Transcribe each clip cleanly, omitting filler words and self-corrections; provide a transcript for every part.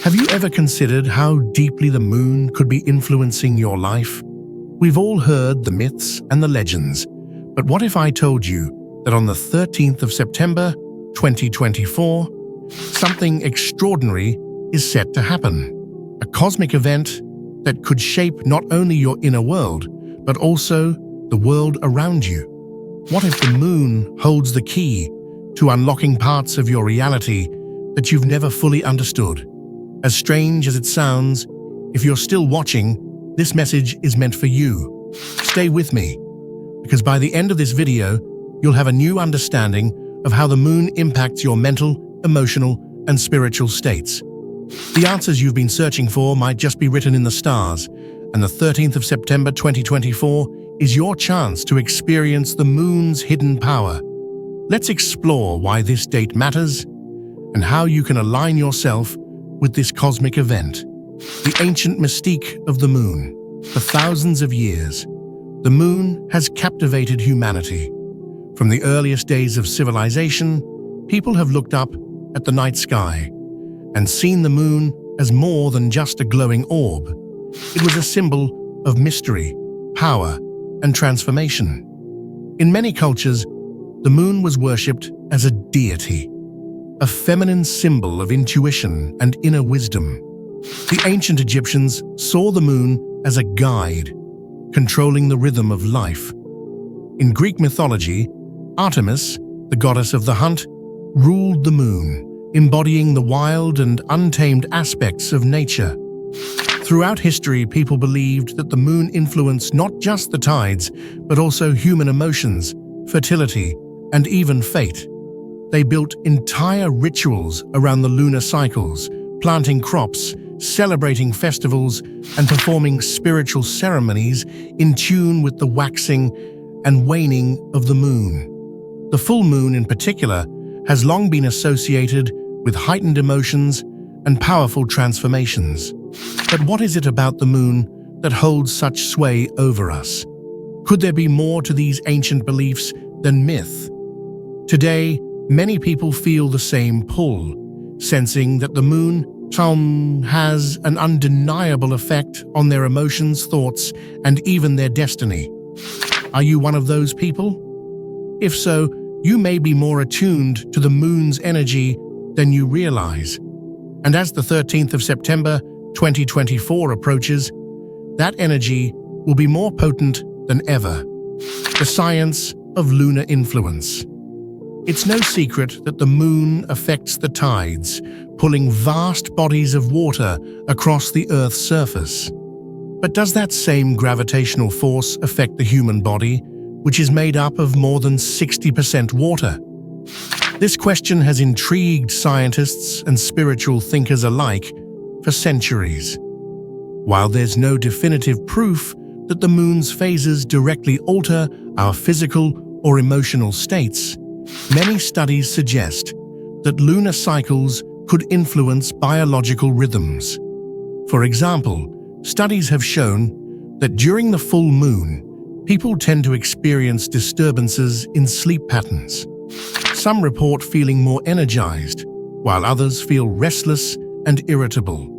Have you ever considered how deeply the moon could be influencing your life? We've all heard the myths and the legends, but what if I told you that on the 13th of September, 2024, something extraordinary is set to happen? A cosmic event that could shape not only your inner world, but also the world around you. What if the moon holds the key to unlocking parts of your reality that you've never fully understood? As strange as it sounds, if you're still watching, this message is meant for you. Stay with me, because by the end of this video, you'll have a new understanding of how the moon impacts your mental, emotional, and spiritual states. The answers you've been searching for might just be written in the stars, and the 13th of September 2024 is your chance to experience the moon's hidden power. Let's explore why this date matters and how you can align yourself with this cosmic event. The ancient mystique of the moon. For thousands of years, the moon has captivated humanity. From the earliest days of civilization, people have looked up at the night sky and seen the moon as more than just a glowing orb. It was a symbol of mystery, power, and transformation. In many cultures, the moon was worshipped as a deity, a feminine symbol of intuition and inner wisdom. The ancient Egyptians saw the moon as a guide, controlling the rhythm of life. In Greek mythology, Artemis, the goddess of the hunt, ruled the moon, embodying the wild and untamed aspects of nature. Throughout history, people believed that the moon influenced not just the tides, but also human emotions, fertility, and even fate. They built entire rituals around the lunar cycles, planting crops, celebrating festivals, and performing spiritual ceremonies in tune with the waxing and waning of the moon. The full moon, in particular, has long been associated with heightened emotions and powerful transformations. But what is it about the moon that holds such sway over us? Could there be more to these ancient beliefs than myth? Today, many people feel the same pull, sensing that the moon has an undeniable effect on their emotions, thoughts, and even their destiny. Are you one of those people? If so, you may be more attuned to the moon's energy than you realize. And as the 13th of September 2024 approaches, that energy will be more potent than ever. The science of lunar influence. It's no secret that the moon affects the tides, pulling vast bodies of water across the Earth's surface. But does that same gravitational force affect the human body, which is made up of more than 60% water? This question has intrigued scientists and spiritual thinkers alike for centuries. While there's no definitive proof that the moon's phases directly alter our physical or emotional states, many studies suggest that lunar cycles could influence biological rhythms. For example, studies have shown that during the full moon, people tend to experience disturbances in sleep patterns. Some report feeling more energized, while others feel restless and irritable.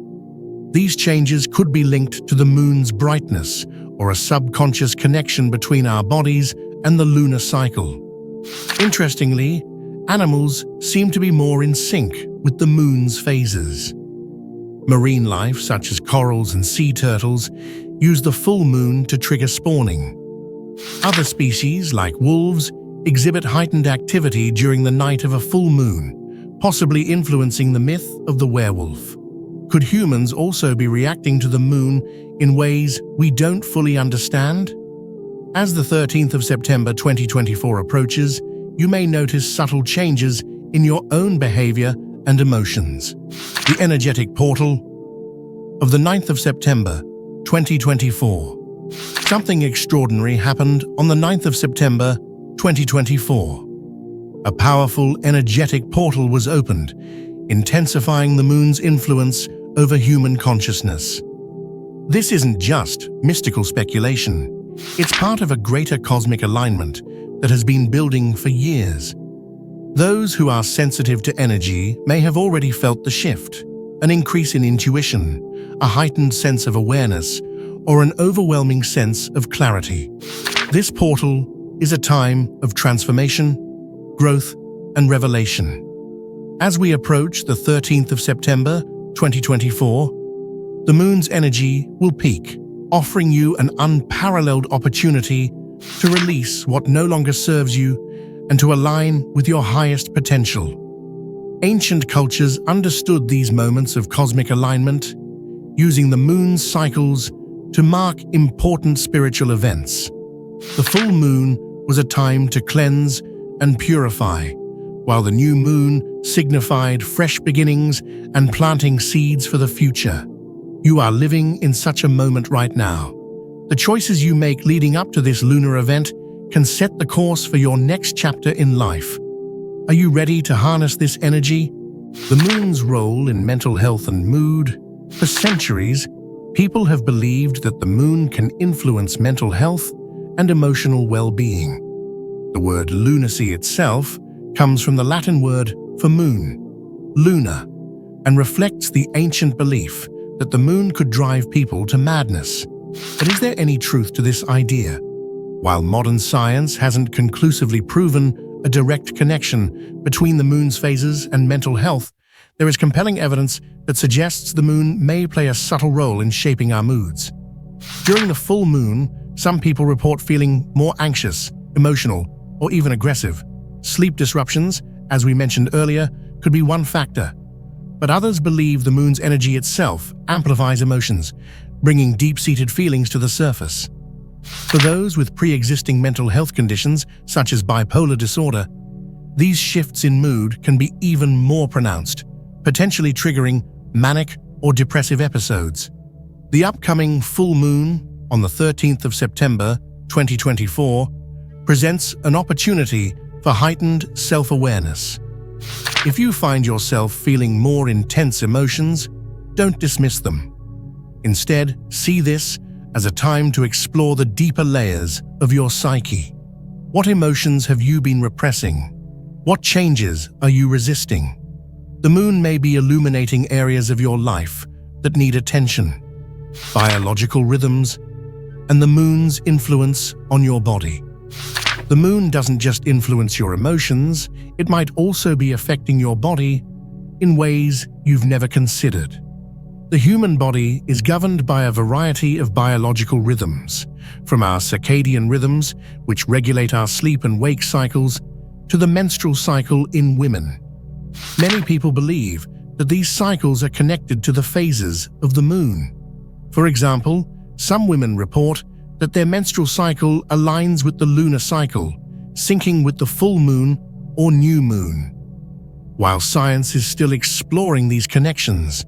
These changes could be linked to the moon's brightness or a subconscious connection between our bodies and the lunar cycle. Interestingly, animals seem to be more in sync with the moon's phases. Marine life, such as corals and sea turtles, use the full moon to trigger spawning. Other species, like wolves, exhibit heightened activity during the night of a full moon, possibly influencing the myth of the werewolf. Could humans also be reacting to the moon in ways we don't fully understand? As the 13th of September 2024 approaches, you may notice subtle changes in your own behavior and emotions. The energetic portal of the 9th of September 2024. Something extraordinary happened on the 9th of September 2024. A powerful energetic portal was opened, intensifying the moon's influence over human consciousness. This isn't just mystical speculation. It's part of a greater cosmic alignment that has been building for years. Those who are sensitive to energy may have already felt the shift, an increase in intuition, a heightened sense of awareness, or an overwhelming sense of clarity. This portal is a time of transformation, growth, and revelation. As we approach the 13th of September, 2024, the moon's energy will peak, offering you an unparalleled opportunity to release what no longer serves you and to align with your highest potential. Ancient cultures understood these moments of cosmic alignment, using the moon's cycles to mark important spiritual events. The full moon was a time to cleanse and purify, while the new moon signified fresh beginnings and planting seeds for the future. You are living in such a moment right now. The choices you make leading up to this lunar event can set the course for your next chapter in life. Are you ready to harness this energy? The moon's role in mental health and mood. For centuries, people have believed that the moon can influence mental health and emotional well-being. The word lunacy itself comes from the Latin word for moon, lunar, and reflects the ancient belief that the moon could drive people to madness. But is there any truth to this idea? While modern science hasn't conclusively proven a direct connection between the moon's phases and mental health, there is compelling evidence that suggests the moon may play a subtle role in shaping our moods. During the full moon, some people report feeling more anxious, emotional, or even aggressive. Sleep disruptions, as we mentioned earlier, could be one factor. But others believe the moon's energy itself amplifies emotions, bringing deep-seated feelings to the surface. For those with pre-existing mental health conditions, such as bipolar disorder, these shifts in mood can be even more pronounced, potentially triggering manic or depressive episodes. The upcoming full moon on the 13th of September, 2024, presents an opportunity for heightened self-awareness. If you find yourself feeling more intense emotions, don't dismiss them. Instead, see this as a time to explore the deeper layers of your psyche. What emotions have you been repressing? What changes are you resisting? The moon may be illuminating areas of your life that need attention, biological rhythms, and the moon's influence on your body. The moon doesn't just influence your emotions, it might also be affecting your body in ways you've never considered. The human body is governed by a variety of biological rhythms, from our circadian rhythms, which regulate our sleep and wake cycles, to the menstrual cycle in women. Many people believe that these cycles are connected to the phases of the moon. For example, some women report that their menstrual cycle aligns with the lunar cycle, syncing with the full moon or new moon. While science is still exploring these connections,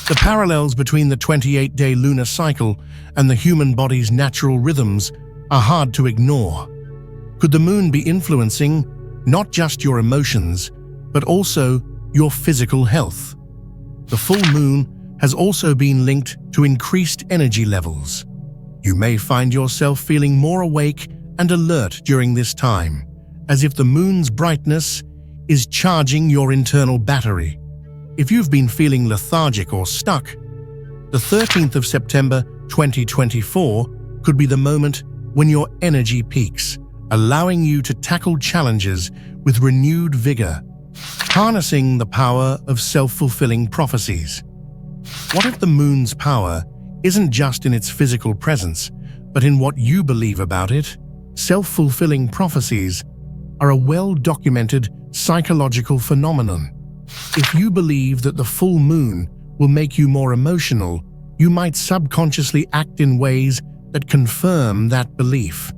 the parallels between the 28-day lunar cycle and the human body's natural rhythms are hard to ignore. Could the moon be influencing not just your emotions, but also your physical health? The full moon has also been linked to increased energy levels. You may find yourself feeling more awake and alert during this time, as if the moon's brightness is charging your internal battery. If you've been feeling lethargic or stuck, the 13th of September 2024 could be the moment when your energy peaks, allowing you to tackle challenges with renewed vigor, harnessing the power of self-fulfilling prophecies. What if the moon's power isn't just in its physical presence, but in what you believe about it? Self-fulfilling prophecies are a well-documented psychological phenomenon. If you believe that the full moon will make you more emotional, you might subconsciously act in ways that confirm that belief.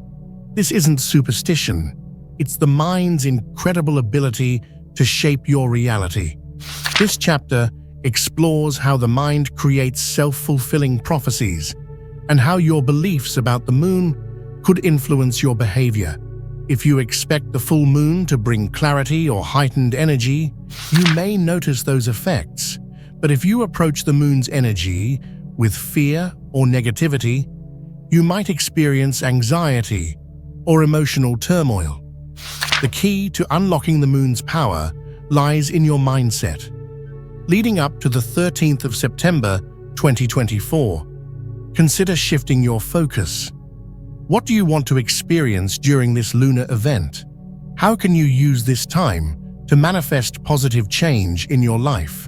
This isn't superstition. It's the mind's incredible ability to shape your reality. This chapter explores how the mind creates self-fulfilling prophecies and how your beliefs about the moon could influence your behavior. If you expect the full moon to bring clarity or heightened energy, you may notice those effects. But if you approach the moon's energy with fear or negativity, you might experience anxiety or emotional turmoil. The key to unlocking the moon's power lies in your mindset. Leading up to the 13th of September 2024, consider shifting your focus. What do you want to experience during this lunar event? How can you use this time to manifest positive change in your life?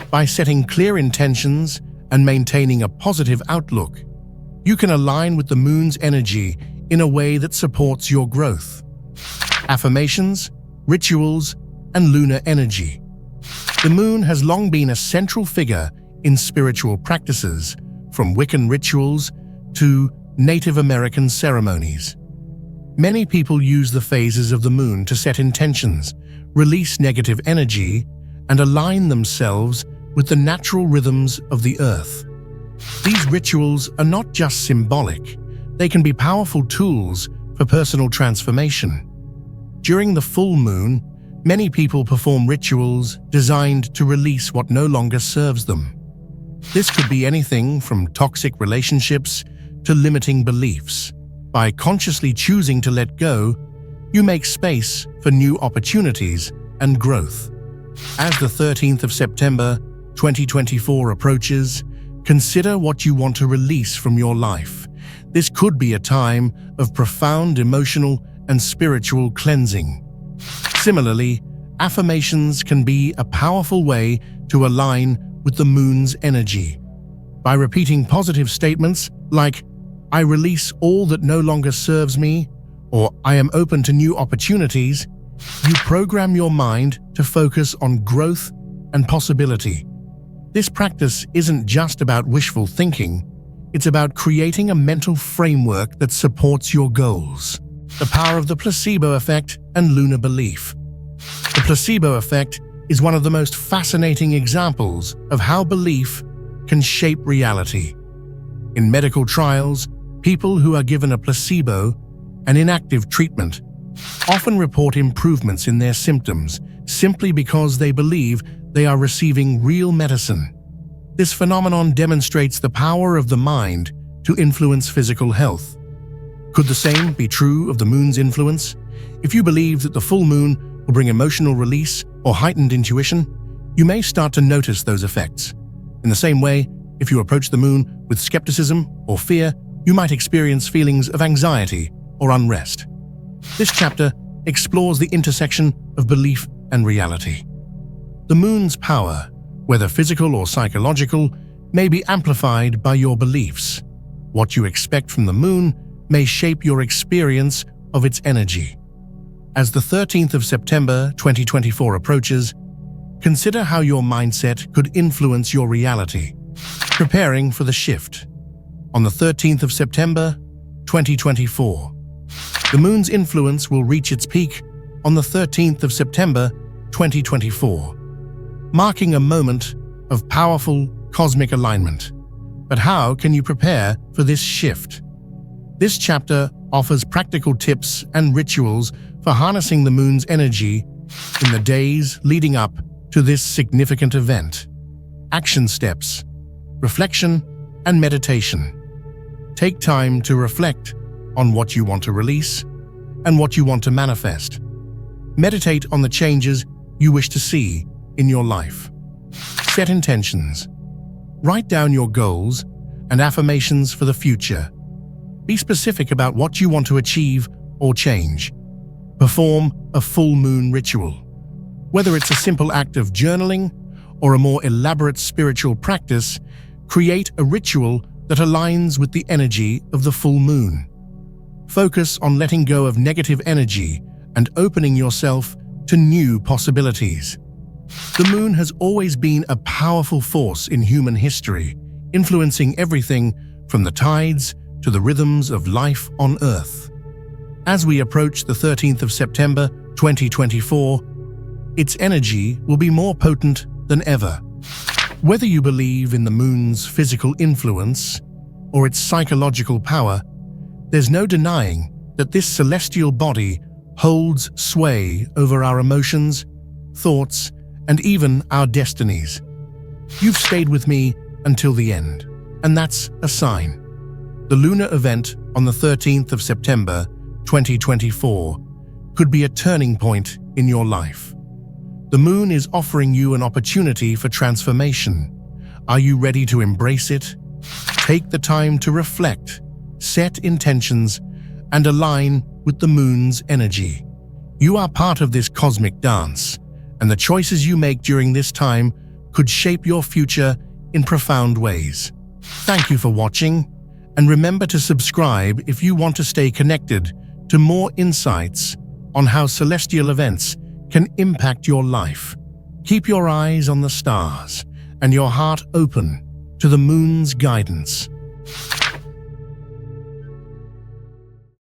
By setting clear intentions and maintaining a positive outlook, you can align with the moon's energy in a way that supports your growth. Affirmations, rituals, and lunar energy. The moon has long been a central figure in spiritual practices, from Wiccan rituals to Native American ceremonies. Many people use the phases of the moon to set intentions, release negative energy, and align themselves with the natural rhythms of the earth. These rituals are not just symbolic, they can be powerful tools for personal transformation. During the full moon, many people perform rituals designed to release what no longer serves them. This could be anything from toxic relationships to limiting beliefs. By consciously choosing to let go, you make space for new opportunities and growth. As the 13th of September 2024 approaches, consider what you want to release from your life. This could be a time of profound emotional and spiritual cleansing. Similarly, affirmations can be a powerful way to align with the moon's energy. By repeating positive statements like, "I release all that no longer serves me," or "I am open to new opportunities," you program your mind to focus on growth and possibility. This practice isn't just about wishful thinking, it's about creating a mental framework that supports your goals. The power of the placebo effect and lunar belief. The placebo effect is one of the most fascinating examples of how belief can shape reality. In medical trials, people who are given a placebo, an inactive treatment, often report improvements in their symptoms simply because they believe they are receiving real medicine. This phenomenon demonstrates the power of the mind to influence physical health. Could the same be true of the moon's influence? If you believe that the full moon will bring emotional release or heightened intuition, you may start to notice those effects. In the same way, if you approach the moon with skepticism or fear, you might experience feelings of anxiety or unrest. This chapter explores the intersection of belief and reality. The moon's power, whether physical or psychological, may be amplified by your beliefs. What you expect from the moon may shape your experience of its energy. As the 13th of September 2024 approaches, consider how your mindset could influence your reality. Preparing for the shift. On the 13th of September 2024, the moon's influence will reach its peak on the 13th of September 2024, marking a moment of powerful cosmic alignment. But how can you prepare for this shift? This chapter offers practical tips and rituals for harnessing the moon's energy in the days leading up to this significant event. Action steps, reflection, and meditation. Take time to reflect on what you want to release and what you want to manifest. Meditate on the changes you wish to see in your life. Set intentions. Write down your goals and affirmations for the future. Be specific about what you want to achieve or change. Perform a full moon ritual. Whether it's a simple act of journaling or a more elaborate spiritual practice, create a ritual that aligns with the energy of the full moon. Focus on letting go of negative energy and opening yourself to new possibilities. The moon has always been a powerful force in human history, influencing everything from the tides to the rhythms of life on Earth. As we approach the 13th of September 2024, its energy will be more potent than ever. Whether you believe in the moon's physical influence or its psychological power, there's no denying that this celestial body holds sway over our emotions, thoughts, and even our destinies. You've stayed with me until the end, and that's a sign. The lunar event on the 13th of September 2024 could be a turning point in your life. The moon is offering you an opportunity for transformation. Are you ready to embrace it? Take the time to reflect, set intentions, and align with the moon's energy. You are part of this cosmic dance, and the choices you make during this time could shape your future in profound ways. Thank you for watching, and remember to subscribe if you want to stay connected to more insights on how celestial events can impact your life. Keep your eyes on the stars and your heart open to the moon's guidance.